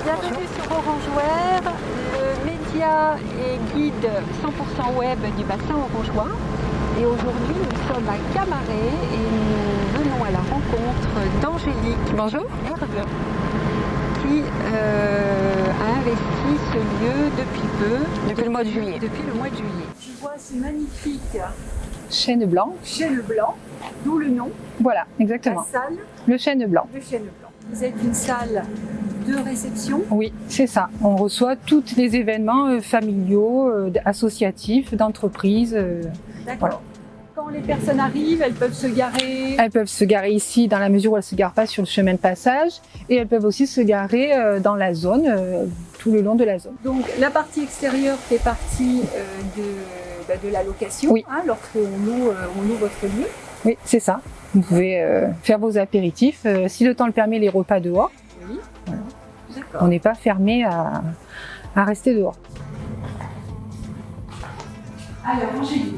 Bienvenue sur Orangewear, le média et guide 100% web du bassin orangeois. Et aujourd'hui, nous sommes à Camaret et nous venons à la rencontre d'Angélique Bonjour. Herve, qui a investi ce lieu depuis peu. Depuis le mois de juillet. Depuis le mois de juillet. Tu vois ce magnifique Chêne blanc. chêne blanc, d'où le nom, Voilà, exactement. la salle Le chêne blanc. de chêne blanc. Vous êtes une salle de réception. Oui, c'est ça. On reçoit tous les événements familiaux, associatifs, d'entreprises. D'accord. Voilà. Quand les personnes arrivent, elles peuvent se garer. Elles peuvent se garer ici dans la mesure où elles ne se garent pas sur le chemin de passage. Et elles peuvent aussi se garer dans la zone, tout le long de la zone. Donc la partie extérieure fait partie de la location, Oui. Lorsqu'on loue votre lieu. Oui, c'est ça. Vous pouvez faire vos apéritifs. Si le temps le permet, les repas dehors. Oui. Voilà. D'accord. On n'est pas fermé à rester dehors. Alors Angélique,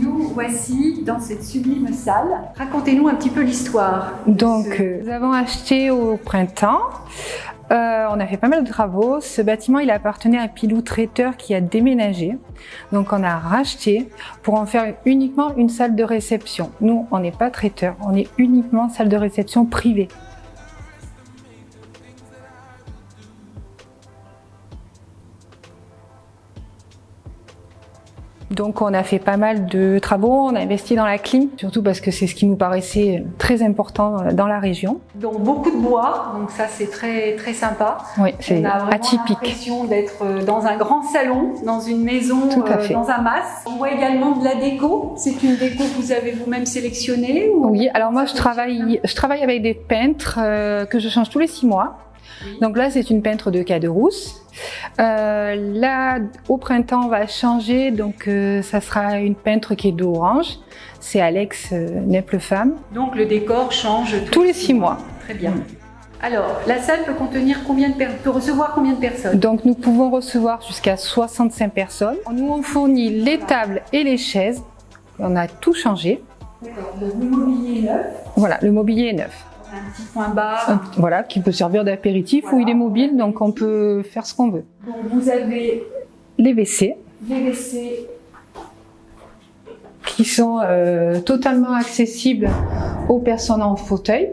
nous voici dans cette sublime salle. Racontez-nous un petit peu l'histoire. Donc, nous avons acheté au printemps. On a fait pas mal de travaux. Ce bâtiment, il appartenait à un pilou traiteur qui a déménagé. Donc, on a racheté pour en faire uniquement une salle de réception. Nous, on n'est pas traiteur, on est uniquement salle de réception privée. Donc on a fait pas mal de travaux, on a investi dans la clim, surtout parce que c'est ce qui nous paraissait très important dans la région. Donc beaucoup de bois, donc ça c'est très très sympa. Oui, c'est On a vraiment atypique. l'impression d'être dans un grand salon, dans une maison, Tout à fait. dans un mas. On voit également de la déco. C'est une déco que vous avez vous-même sélectionnée ou... Oui, alors moi je travaille avec des peintres que je change tous les 6 mois. Oui. Donc là c'est une peintre de Caderousse. Là au printemps on va changer, donc ça sera une peintre qui est d'orange. C'est Alex Neple-Femme. Donc le décor change Tous les 6 mois. Très bien. Alors, la salle peut contenir peut recevoir combien de personnes? Donc nous pouvons recevoir jusqu'à 65 personnes. Nous on fournit les tables et les chaises. On a tout changé. D'accord. Donc le mobilier est neuf. Voilà, le mobilier est neuf. Un petit point bar. Voilà, qui peut servir d'apéritif Voilà. ou il est mobile, donc on peut faire ce qu'on veut. Donc vous avez Les WC les WC. qui sont totalement accessibles aux personnes en fauteuil.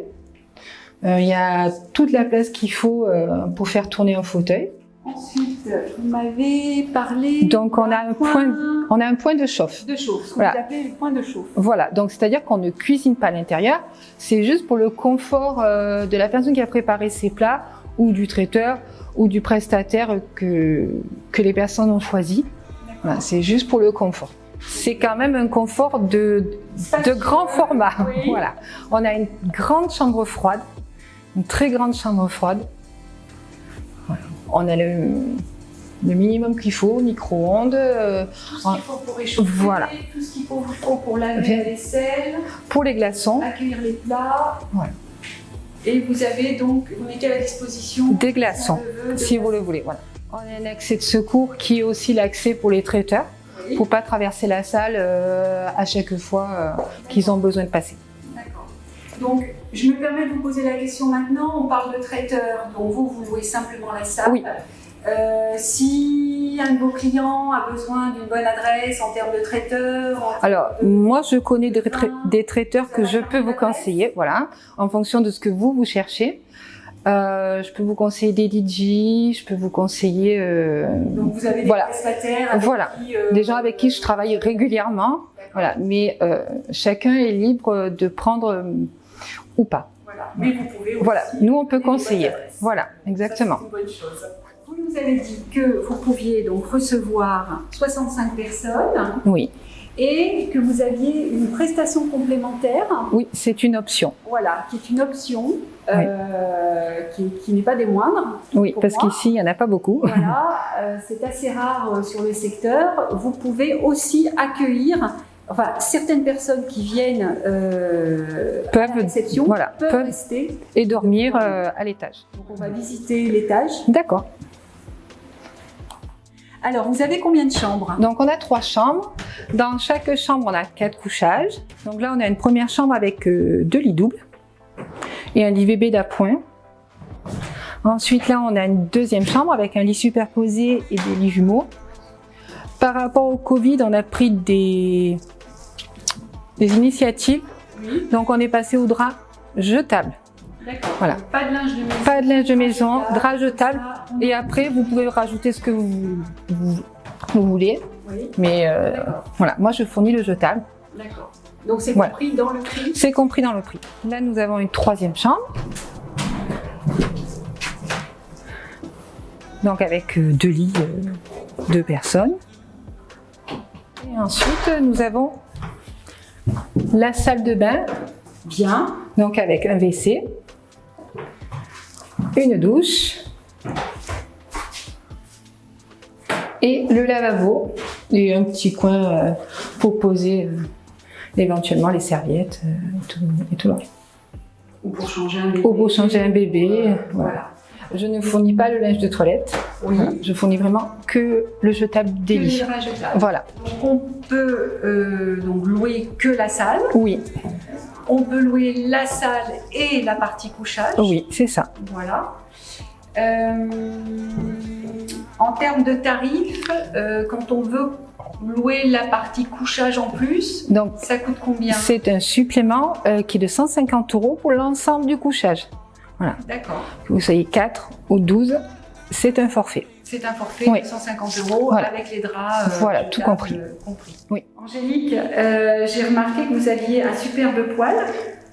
Il y a toute la place qu'il faut pour faire tourner un fauteuil. Ensuite, vous m'avez parlé. Donc on a un point de chauffe. de chauffe. Ce que Voilà. vous appelez le point de chauffe. Voilà, donc c'est-à-dire qu'on ne cuisine pas à l'intérieur, c'est juste pour le confort de la personne qui a préparé ses plats ou du traiteur ou du prestataire que les personnes ont choisi. Voilà, c'est juste pour le confort. C'est quand même un confort de grand format. Oui. Voilà. On a une grande chambre froide, une très grande chambre froide. Voilà. On a le minimum qu'il faut, micro-ondes, Tout ce qu'il faut pour réchauffer. Voilà. Tout ce qu'il faut pour laver la vaisselle, pour les glaçons, accueillir les plats. Voilà. Et vous avez donc, vous mettez à la disposition des glaçons, si vous le voulez. Voilà. On a un accès de secours qui est aussi l'accès pour les traiteurs, Oui. pour pas traverser la salle à chaque fois qu'ils ont besoin de passer. D'accord. Donc, je me permets de vous poser la question maintenant. On parle de traiteur, donc vous louez simplement la salle. Oui. Si un de vos clients a besoin d'une bonne adresse en termes de traiteur, Alors, moi, je connais des traiteurs que je peux vous conseiller, voilà, en fonction de ce que vous cherchez. Je peux vous conseiller des DJ, je peux vous conseiller donc vous avez des voilà. prestataires avec Voilà. qui, des gens avec qui je travaille régulièrement. Voilà, mais chacun est libre de prendre ou pas. Voilà. Mais vous pouvez aussi Voilà, nous on peut donner votre conseiller. adresse. Voilà, exactement. Ça, c'est une bonne chose. Vous nous avez dit que vous pouviez donc recevoir 65 personnes Oui, et que vous aviez une prestation complémentaire, oui, c'est une option. voilà, qui est une option qui n'est pas des moindres. Oui, Pour parce moi. qu'ici il n'y en a pas beaucoup. Voilà, c'est assez rare sur le secteur. Vous pouvez aussi accueillir, enfin certaines personnes qui viennent à la réception voilà, peuvent rester. et dormir à l'étage. Donc on va visiter l'étage. D'accord. Alors, vous avez combien de chambres? Donc on a 3 chambres. Dans chaque chambre, on a 4 couchages. Donc là, on a une première chambre avec 2 lits doubles et un lit bébé d'appoint. Ensuite, là, on a une deuxième chambre avec un lit superposé et des lits jumeaux. Par rapport au Covid, on a pris des initiatives. Oui. Donc, on est passé au drap jetable. D'accord. Voilà. Pas de linge de maison. Pas de linge de maison, jetable, drap jetable. ça, Et après, vous pouvez rajouter ce que vous voulez. Oui. Mais D'accord. voilà, moi, je fournis le jetable. D'accord. Donc c'est Voilà. compris dans le prix. C'est compris dans le prix. Là, nous avons une troisième chambre. Donc avec 2 lits, 2 personnes. Et ensuite, nous avons la salle de bain, Bien. donc avec un WC, une douche et le lavabo et un petit coin pour poser éventuellement les serviettes et tout le reste. Ou pour changer un bébé. Ou pour changer un bébé, voilà. Voilà. Je ne fournis pas le linge de toilette. Oui. Je fournis vraiment que le jetable des Que les lits. draps jetables. Voilà. Donc on peut donc louer que la salle. Oui, On peut louer la salle et la partie couchage. oui, c'est ça. Voilà. En termes de tarifs, quand on veut louer la partie couchage en plus, Donc, ça coûte combien? c'est un supplément qui est de 150 € pour l'ensemble du couchage. D'accord. Que vous soyez 4 ou 12, c'est un forfait. C'est un forfait Oui. de 150 € Voilà. avec les draps. Voilà, jetables, tout compris. Oui. Angélique, j'ai remarqué que vous aviez un superbe poêle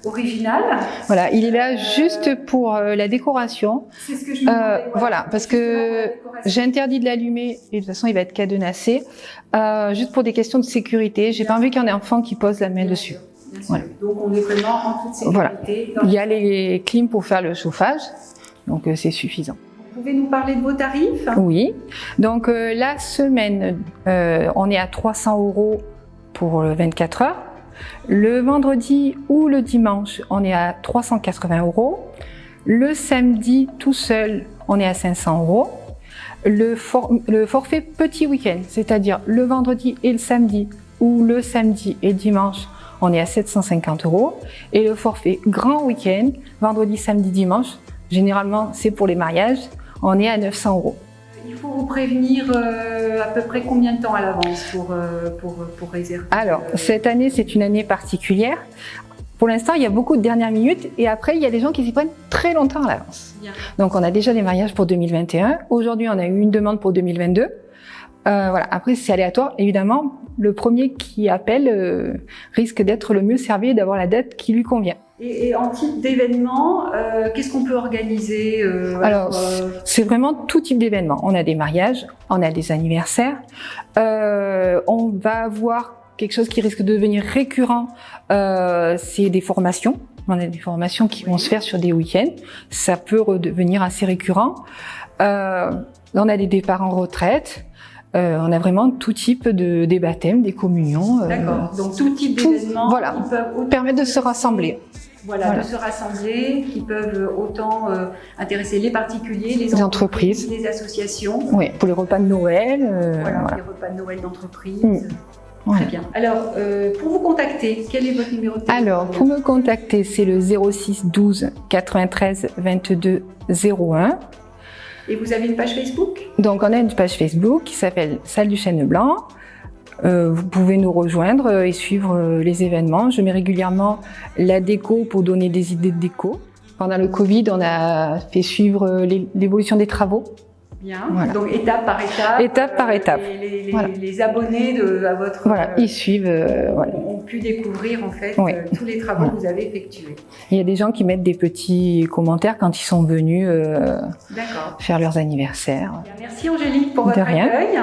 original. Voilà, il est là juste pour la décoration. C'est ce que je me demandais. Voilà, parce que Justement, pour la décoration. j'ai interdit de l'allumer et de toute façon il va être cadenassé. Juste pour des questions de sécurité, j'ai pas envie qu'il y en ait un enfant qui pose la main Bien dessus. sûr, bien sûr. Voilà. Donc on est vraiment en toute sécurité. Voilà. dans Il y a les clims pour faire le chauffage, donc c'est suffisant. Vous pouvez nous parler de vos tarifs? Oui, donc la semaine, on est à 300 € pour 24 heures. Le vendredi ou le dimanche, on est à 380 €. Le samedi, tout seul, on est à 500 €. Le forfait petit week-end, c'est-à-dire le vendredi et le samedi, ou le samedi et dimanche, on est à 750 €. Et le forfait grand week-end, vendredi, samedi, dimanche, généralement c'est pour les mariages, on est à 900 €. Il faut vous prévenir à peu près combien de temps à l'avance pour réserver? Alors, cette année, c'est une année particulière. Pour l'instant, il y a beaucoup de dernières minutes et après, il y a des gens qui s'y prennent très longtemps à l'avance. Bien. Donc, on a déjà des mariages pour 2021. Aujourd'hui, on a eu une demande pour 2022. Voilà. Après, c'est aléatoire. Évidemment, le premier qui appelle risque d'être le mieux servi et d'avoir la date qui lui convient. Et en type d'événement, qu'est-ce qu'on peut organiser Alors, c'est vraiment tout type d'événement. On a des mariages, on a des anniversaires. On va avoir quelque chose qui risque de devenir récurrent, c'est des formations. On a des formations qui vont se faire sur des week-ends. Ça peut redevenir assez récurrent. On a des départs en retraite. On a vraiment tout type des baptêmes, des communions. D'accord. Donc tout type d'événements voilà, qui peuvent permettre de se rassembler. Voilà, de se rassembler, qui peuvent autant intéresser les particuliers, les entreprises, les associations. Oui, pour les repas de Noël. Voilà, les repas de Noël d'entreprise. Voilà. Très bien. Alors, pour vous contacter, quel est votre numéro de téléphone? Alors, pour me contacter, c'est le 06 12 93 22 01. Et vous avez une page Facebook? Donc, on a une page Facebook qui s'appelle Salle du Chêne Blanc. Vous pouvez nous rejoindre et suivre les événements. Je mets régulièrement la déco pour donner des idées de déco. Pendant le Covid, on a fait suivre l'évolution des travaux. Bien. Voilà. Donc étape par étape. Étape par étape. Voilà. Les abonnés à votre. Voilà, ils suivent. Voilà. Ont pu découvrir en fait Oui. tous les travaux que vous avez effectués. Il y a des gens qui mettent des petits commentaires quand ils sont venus faire leurs anniversaires. Bien, merci Angélique pour votre accueil.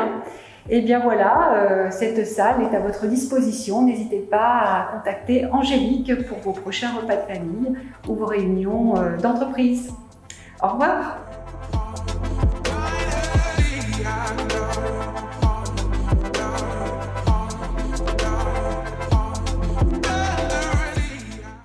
Et bien voilà, cette salle est à votre disposition. N'hésitez pas à contacter Angélique pour vos prochains repas de famille ou vos réunions d'entreprise. Au revoir.